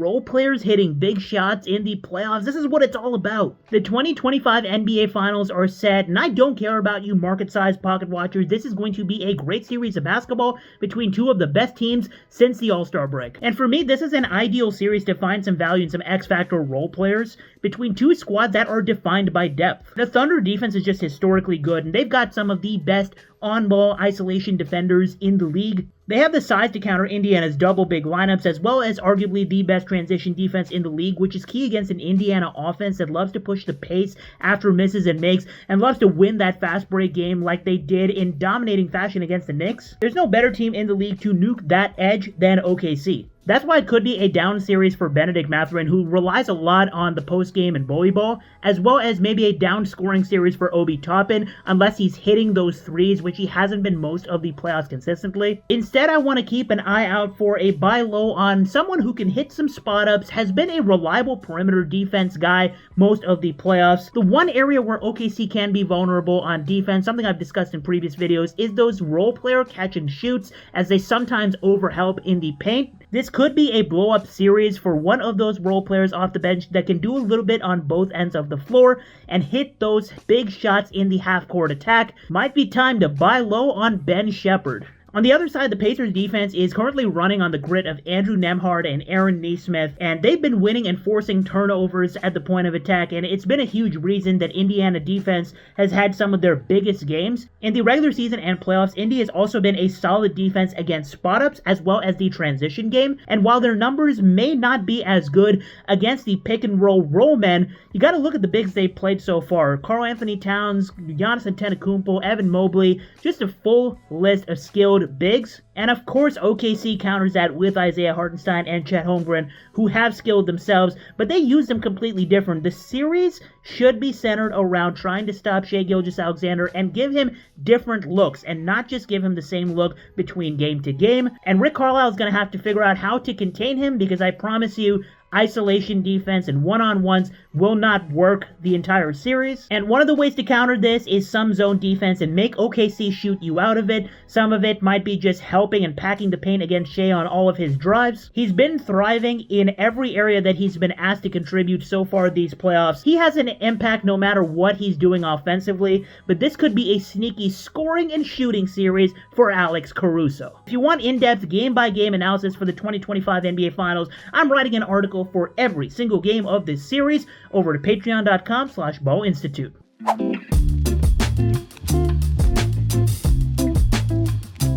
role players hitting big shots in the playoffs. This is what it's all about. The 2025 NBA Finals are set, and I don't care about you market-sized pocket watchers. This is going to be a great series of basketball between two of the best teams since the All-Star break. And for me, this is an ideal series to find some value in some X-Factor role players between two squads that are defined by depth. The Thunder defense is just historically good, and they've got some of the best on-ball isolation defenders in the league. They have the size to counter Indiana's double big lineups, as well as arguably the best transition defense in the league, which is key against an Indiana offense that loves to push the pace after misses and makes, and loves to win that fast break game like they did in dominating fashion against the Knicks. There's no better team in the league to nuke that edge than OKC. That's why it could be a down series for Benedict Mathurin, who relies a lot on the post-game and bully ball, as well as maybe a down scoring series for Obi Toppin, unless he's hitting those threes, which he hasn't been most of the playoffs consistently. Instead, I want to keep an eye out for a buy low on someone who can hit some spot-ups, has been a reliable perimeter defense guy most of the playoffs. The one area where OKC can be vulnerable on defense, something I've discussed in previous videos, is those role player catch and shoots, as they sometimes overhelp in the paint. This could be a blow-up series for one of those role players off the bench that can do a little bit on both ends of the floor and hit those big shots in the half-court attack. Might be time to buy low on Ben Shepherd. On the other side, the Pacers defense is currently running on the grit of Andrew Nembhard and Aaron Nesmith, and they've been winning and forcing turnovers at the point of attack, and it's been a huge reason that Indiana defense has had some of their biggest games. In the regular season and playoffs, Indy has also been a solid defense against spot-ups as well as the transition game, and while their numbers may not be as good against the pick-and-roll roll men, you gotta look at the bigs they've played so far. Karl Anthony Towns, Giannis Antetokounmpo, Evan Mobley, just a full list of skilled bigs. And of course, OKC counters that with Isaiah Hartenstein and Chet Holmgren, who have skilled themselves, but they use them completely different. The series should be centered around trying to stop Shai Gilgeous-Alexander and give him different looks, and not just give him the same look between game to game. And Rick Carlisle is going to have to figure out how to contain him, because I promise you, isolation defense and one-on-ones will not work the entire series. And one of the ways to counter this is some zone defense and make OKC shoot you out of it. Some of it might be just helping and packing the paint against Shai on all of his drives. He's been thriving in every area that he's been asked to contribute so far these playoffs. He has an impact no matter what he's doing offensively, but this could be a sneaky scoring and shooting series for Alex Caruso. If you want in-depth game-by-game analysis for the 2025 NBA Finals, I'm writing an article for every single game of this series over to patreon.com/ball institute.